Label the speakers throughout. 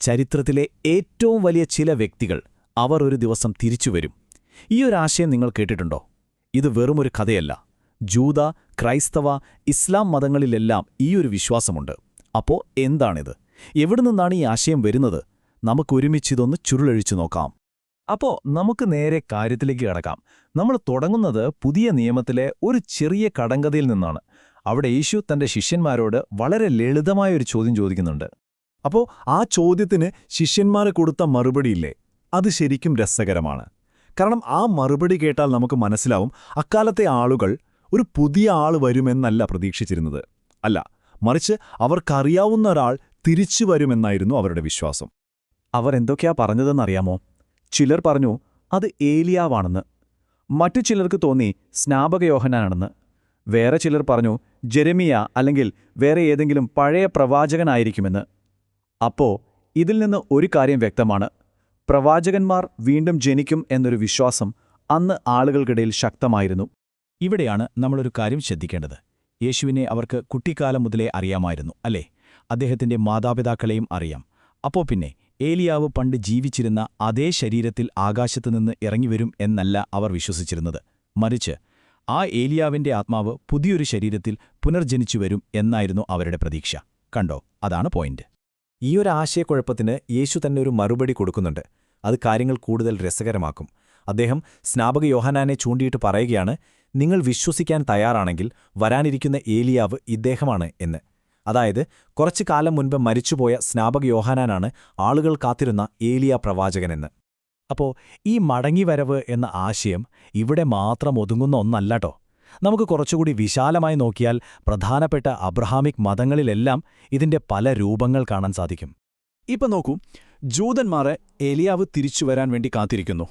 Speaker 1: ചരിത്രത്തിലെ ഏറ്റവും വലിയ ചില വ്യക്തികൾ അവർ ഒരു ദിവസം തിരിച്ചുവരും. ഈ ഒരു ആശയം നിങ്ങൾ കേട്ടിട്ടുണ്ടോ? ഇത് വെറുമൊരു കഥയല്ല. ജൂത, ക്രൈസ്തവ, ഇസ്ലാം മതങ്ങളിലെല്ലാം ഈ ഒരു വിശ്വാസമുണ്ട്. അപ്പോൾ എന്താണിത്? എവിടെ നിന്നാണ് ഈ ആശയം വരുന്നത്? നമുക്കൊരുമിച്ചിതൊന്ന് ചുരുളഴിച്ചു നോക്കാം. അപ്പോൾ നമുക്ക് നേരെ കാര്യത്തിലേക്ക് കടക്കാം. നമ്മൾ തുടങ്ങുന്നത് പുതിയ നിയമത്തിലെ ഒരു ചെറിയ കടങ്കഥയിൽ നിന്നാണ്. അവിടെ യേശു തന്റെ ശിഷ്യന്മാരോട് വളരെ ലളിതമായൊരു ചോദ്യം ചോദിക്കുന്നുണ്ട്.
Speaker 2: അപ്പോൾ ആ ചോദ്യത്തിന് ശിഷ്യന്മാർ കൊടുത്ത മറുപടിയില്ലേ, അത് ശരിക്കും രസകരമാണ്. കാരണം ആ മറുപടി കേട്ടാൽ നമുക്ക് മനസ്സിലാവും അക്കാലത്തെ ആളുകൾ ഒരു പുതിയ ആൾ വരുമെന്നല്ല പ്രതീക്ഷിച്ചിരുന്നത്. അല്ല, മറിച്ച് അവർക്കറിയാവുന്ന ഒരാൾ തിരിച്ചു വരുമെന്നായിരുന്നു അവരുടെ വിശ്വാസം.
Speaker 1: അവർ എന്തൊക്കെയാ പറഞ്ഞതെന്നറിയാമോ? ചിലർ പറഞ്ഞു അത് ഏലിയാവാണെന്ന്. മറ്റു ചിലർക്ക് തോന്നി സ്നാപക യോഹന്നാനാണെന്ന്. വേറെ ചിലർ പറഞ്ഞു ജെരമിയ അല്ലെങ്കിൽ വേറെ ഏതെങ്കിലും പഴയ പ്രവാചകനായിരിക്കുമെന്ന്. അപ്പോ ഇതിൽ നിന്ന് ഒരു കാര്യം വ്യക്തമാണ്. പ്രവാചകന്മാർ വീണ്ടും ജനിക്കും എന്നൊരു വിശ്വാസം അന്ന് ആളുകൾക്കിടയിൽ ശക്തമായിരുന്നു. ഇവിടെയാണ് നമ്മളൊരു കാര്യം ശ്രദ്ധിക്കേണ്ടത്. യേശുവിനെ അവർക്ക് കുട്ടിക്കാലം മുതലേ അറിയാമായിരുന്നു, അല്ലേ? അദ്ദേഹത്തിന്റെ മാതാപിതാക്കളെയും അറിയാം. അപ്പോ പിന്നെ ഏലിയാവ് പണ്ട് ജീവിച്ചിരുന്ന അതേ ശരീരത്തിൽ ആകാശത്തുനിന്ന് ഇറങ്ങിവരും എന്നല്ല അവർ വിശ്വസിച്ചിരുന്നത്. മറിച്ച് ആ ഏലിയാവിന്റെ ആത്മാവ് പുതിയൊരു ശരീരത്തിൽ പുനർജനിച്ചുവരും എന്നായിരുന്നു അവരുടെ പ്രതീക്ഷ. കണ്ടോ, അതാണ് പോയിന്റ്.
Speaker 2: ഈ ഒരു ആശയക്കുഴപ്പത്തിന് യേശു തന്നെ ഒരു മറുപടി കൊടുക്കുന്നുണ്ട്. അത് കാര്യങ്ങൾ കൂടുതൽ രസകരമാക്കും. അദ്ദേഹം സ്നാപക യോഹന്നാനെ ചൂണ്ടിയിട്ട് പറയുകയാണ്, നിങ്ങൾ വിശ്വസിക്കാൻ തയ്യാറാണെങ്കിൽ വരാനിരിക്കുന്ന ഏലിയാവ് ഇദ്ദേഹമാണ് എന്ന്. അതായത് കുറച്ചു കാലം മുൻപ് മരിച്ചുപോയ സ്നാപക യോഹന്നാനാണ് ആളുകൾ കാത്തിരുന്ന ഏലിയ പ്രവാചകനെന്ന്.
Speaker 1: അപ്പോൾ ഈ മടങ്ങിവരവ് എന്ന ആശയം ഇവിടെ മാത്രം ഒതുങ്ങുന്ന ഒന്നല്ലാട്ടോ. നമുക്ക് കുറച്ചുകൂടി വിശാലമായി നോക്കിയാൽ പ്രധാനപ്പെട്ട അബ്രഹാമിക് മതങ്ങളിലെല്ലാം ഇതിന്റെ പല രൂപങ്ങൾ കാണാൻ സാധിക്കും. ഇപ്പം നോക്കൂ, ജൂതന്മാർ ഏലിയാവ് തിരിച്ചുവരാൻ വേണ്ടി കാത്തിരിക്കുന്നു.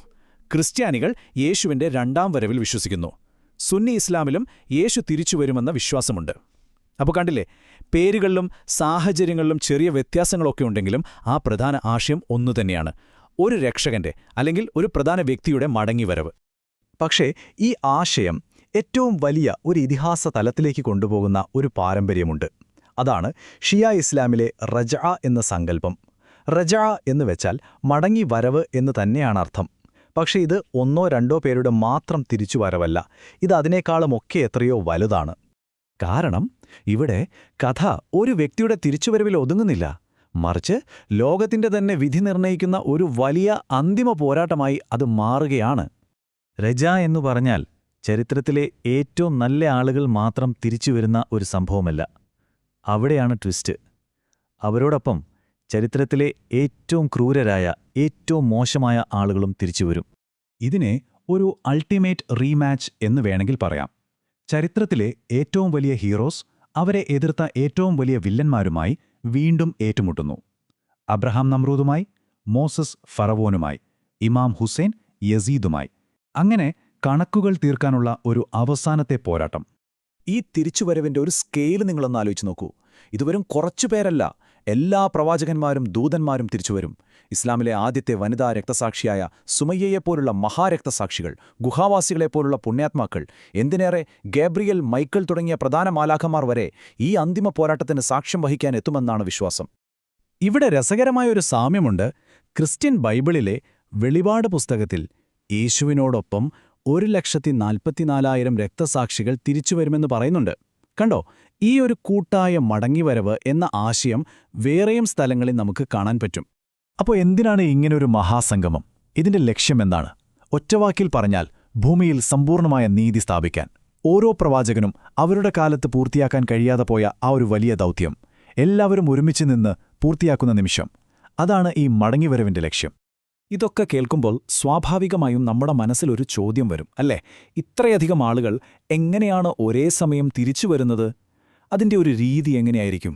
Speaker 1: ക്രിസ്ത്യാനികൾ യേശുവിന്റെ രണ്ടാം വരവിൽ വിശ്വസിക്കുന്നു. സുന്നി ഇസ്ലാമിലും യേശു തിരിച്ചുവരുമെന്ന വിശ്വാസമുണ്ട്. അപ്പോൾ കണ്ടില്ലേ, പേരുകളിലും സാഹചര്യങ്ങളിലും ചെറിയ വ്യത്യാസങ്ങളൊക്കെ ഉണ്ടെങ്കിലും ആ പ്രധാന ആശയം ഒന്നുതന്നെയാണ്: ഒരു രക്ഷകന്റെ അല്ലെങ്കിൽ ഒരു പ്രധാന വ്യക്തിയുടെ മടങ്ങിവരവ്. പക്ഷേ ഈ ആശയം ഏറ്റവും വലിയ ഒരു ഇതിഹാസ തലത്തിലേക്ക് കൊണ്ടുപോകുന്ന ഒരു പാരമ്പര്യമുണ്ട്. അതാണ് ഷിയ ഇസ്ലാമിലെ റജഅ എന്ന സങ്കല്പം. റജഅ എന്ന് വെച്ചാൽ മടങ്ങി വരവ് എന്ന് തന്നെയാണ് അർത്ഥം. പക്ഷേ ഇത് ഒന്നോ രണ്ടോ പേരുടെ മാത്രം തിരിച്ചുവരവല്ല. ഇത് അതിനേക്കാളുമൊക്കെ എത്രയോ വലുതാണ്. കാരണം ഇവിടെ കഥ ഒരു വ്യക്തിയുടെ തിരിച്ചുവരവിൽ ഒതുങ്ങുന്നില്ല. മറിച്ച് ലോകത്തിന്റെ തന്നെ വിധി നിർണയിക്കുന്ന ഒരു വലിയ അന്തിമ പോരാട്ടമായി അത് മാറുകയാണ്. റജ എന്നു പറഞ്ഞാൽ ചരിത്രത്തിലെ ഏറ്റവും നല്ല ആളുകൾ മാത്രം തിരിച്ചുവരുന്ന ഒരു സംഭവമല്ല. അവിടെയാണ് ട്വിസ്റ്റ്. അവരോടൊപ്പം ചരിത്രത്തിലെ ഏറ്റവും ക്രൂരരായ, ഏറ്റവും മോശമായ ആളുകളും തിരിച്ചുവരും. ഇതിനെ ഒരു അൾട്ടിമേറ്റ് റീമാച്ച് എന്ന് വേണമെങ്കിൽ പറയാം. ചരിത്രത്തിലെ ഏറ്റവും വലിയ ഹീറോസ് അവരെ എതിർത്ത ഏറ്റവും വലിയ വില്ലന്മാരുമായി വീണ്ടും ഏറ്റുമുട്ടുന്നു. അബ്രഹാം നമ്രൂദുമായി, മോസസ് ഫറവോനുമായി, ഇമാം ഹുസൈൻ യസീദുമായി. അങ്ങനെ കണക്കുകൾ തീർക്കാനുള്ള ഒരു അവസാനത്തെ പോരാട്ടം. ഈ തിരിച്ചുവരവിന്റെ ഒരു സ്കെയിൽ നിങ്ങളൊന്ന് ആലോചിച്ച് നോക്കൂ. ഇതുവരും കുറച്ചുപേരല്ല, എല്ലാ പ്രവാചകന്മാരും ദൂതന്മാരും തിരിച്ചുവരും. ഇസ്ലാമിലെ ആദ്യത്തെ വനിതാ രക്തസാക്ഷിയായ സുമയ്യയെപ്പോലുള്ള മഹാരക്തസാക്ഷികൾ, ഗുഹാവാസികളെപ്പോലുള്ള പുണ്യാത്മാക്കൾ, എന്തിനേറെ ഗാബ്രിയൽ, മൈക്കിൾ തുടങ്ങിയ പ്രധാന മാലാഖമാർ വരെ ഈ അന്തിമ പോരാട്ടത്തിന് സാക്ഷ്യം വഹിക്കാൻ എത്തുമെന്നാണ് വിശ്വാസം. ഇവിടെ രസകരമായൊരു സാമ്യമുണ്ട്. ക്രിസ്ത്യൻ ബൈബിളിലെ വെളിപാട് പുസ്തകത്തിൽ യേശുവിനോടൊപ്പം 1,44,000 രക്തസാക്ഷികൾ തിരിച്ചുവരുമെന്ന് പറയുന്നുണ്ട്. കണ്ടോ, ഈ ഒരു കൂട്ടായ മടങ്ങിവരവ് എന്ന ആശയം വേറെയും സ്ഥലങ്ങളിൽ നമുക്ക് കാണാൻ പറ്റും. അപ്പോൾ എന്തിനാണ് ഇങ്ങനൊരു മഹാസംഗമം? ഇതിന്റെ ലക്ഷ്യമെന്താണ്? ഒറ്റവാക്കിൽ പറഞ്ഞാൽ ഭൂമിയിൽ സമ്പൂർണമായ നീതി സ്ഥാപിക്കാൻ. ഓരോ പ്രവാചകനും അവരുടെ കാലത്ത് പൂർത്തിയാക്കാൻ കഴിയാതെ പോയ ആ ഒരു വലിയ ദൗത്യം എല്ലാവരും ഒരുമിച്ച് നിന്ന് പൂർത്തിയാക്കുന്ന നിമിഷം. അതാണ് ഈ മടങ്ങിവരവിന്റെ ലക്ഷ്യം. ഇതൊക്കെ കേൾക്കുമ്പോൾ സ്വാഭാവികമായും നമ്മുടെ മനസ്സിലൊരു ചോദ്യം വരും, അല്ലേ? ഇത്രയധികം ആളുകൾ എങ്ങനെയാണ് ഒരേ സമയം തിരിച്ചുവരുന്നത്? അതിന്റെ ഒരു രീതി എങ്ങനെയായിരിക്കും?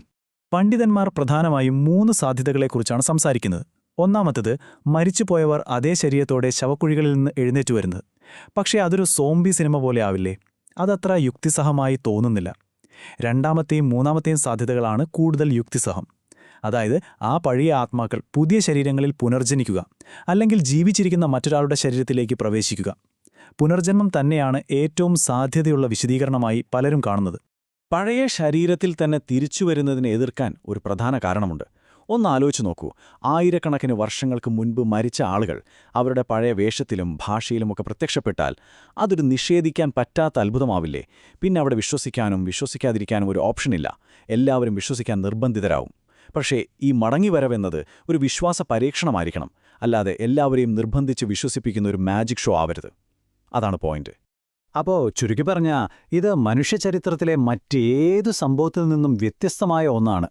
Speaker 1: പണ്ഡിതന്മാർ പ്രധാനമായും 3 സാധ്യതകളെക്കുറിച്ചാണ് സംസാരിക്കുന്നത്. ഒന്നാമത്തേത്, മരിച്ചുപോയവർ അതേ ശരീരത്തോടെ ശവക്കുഴികളിൽ നിന്ന് എഴുന്നേറ്റു വരുന്നത്. പക്ഷേ അതൊരു സോംബി സിനിമ പോലെ ആവില്ലേ? അതത്ര യുക്തിസഹമായി തോന്നുന്നില്ല. രണ്ടാമത്തെയും മൂന്നാമത്തെയും സാധ്യതകളാണ് കൂടുതൽ യുക്തിസഹം. അതായത് ആ പഴയ ആത്മാക്കൾ പുതിയ ശരീരങ്ങളിൽ പുനർജനിക്കുക, അല്ലെങ്കിൽ ജീവിച്ചിരിക്കുന്ന മറ്റൊരാളുടെ ശരീരത്തിലേക്ക് പ്രവേശിക്കുക. പുനർജന്മം തന്നെയാണ് ഏറ്റവും സാധ്യതയുള്ള വിശദീകരണമായി പലരും കാണുന്നത്. പഴയ ശരീരത്തിൽ തന്നെ തിരിച്ചുവരുന്നതിനെ എതിർക്കാൻ ഒരു പ്രധാന കാരണമുണ്ട്.
Speaker 3: ഒന്നാലോചിച്ച് നോക്കൂ, ആയിരക്കണക്കിന് വർഷങ്ങൾക്ക് മുൻപ് മരിച്ച ആളുകൾ അവരുടെ പഴയ വേഷത്തിലും ഭാഷയിലുമൊക്കെ പ്രത്യക്ഷപ്പെട്ടാൽ അതൊരു നിഷേധിക്കാൻ പറ്റാത്ത അത്ഭുതമാവില്ലേ? പിന്നെ അവിടെ വിശ്വസിക്കാനും വിശ്വസിക്കാതിരിക്കാനും ഒരു ഓപ്ഷനില്ല. എല്ലാവരും വിശ്വസിക്കാൻ നിർബന്ധിതരാവും. പക്ഷേ ഈ മടങ്ങിവരവെന്നത് ഒരു വിശ്വാസ പരീക്ഷണമായിരിക്കണം, അല്ലാതെ എല്ലാവരെയും നിർബന്ധിച്ച് വിശ്വസിപ്പിക്കുന്ന ഒരു മാജിക് ഷോ ആവരുത്. അതാണ് പോയിന്റ്.
Speaker 1: അപ്പോൾ ചുരുക്കി പറഞ്ഞാൽ ഇത് മനുഷ്യചരിത്രത്തിലെ മറ്റേതു സംഭവത്തിൽ നിന്നും വ്യത്യസ്തമായ ഒന്നാണ്.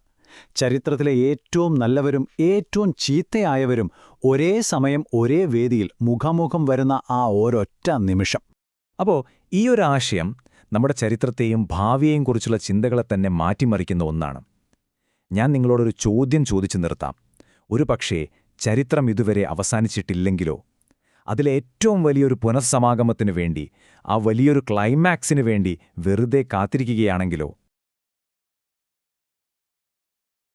Speaker 1: ചരിത്രത്തിലെ ഏറ്റവും നല്ലവരും ഏറ്റവും ചീത്തയായവരും ഒരേ സമയം ഒരേ വേദിയിൽ മുഖാമുഖം വരുന്ന ആ ഒരൊറ്റ നിമിഷം.
Speaker 2: അപ്പോൾ ഈ ഒരു ആശയം നമ്മുടെ ചരിത്രത്തെയും ഭാവിയെയും കുറിച്ചുള്ള ചിന്തകളെ തന്നെ മാറ്റിമറിക്കുന്ന ഒന്നാണ്. ഞാൻ നിങ്ങളോടൊരു ചോദ്യം ചോദിച്ചു നിർത്താം. ഒരുപക്ഷേ ചരിത്രം ഇതുവരെ അവസാനിച്ചിട്ടില്ലെങ്കിലോ? അതിലേറ്റവും വലിയൊരു പുനഃസമാഗമത്തിനു വേണ്ടി, ആ വലിയൊരു ക്ലൈമാക്സിനു വേണ്ടി വെറുതെ കാത്തിരിക്കുകയാണെങ്കിലോ?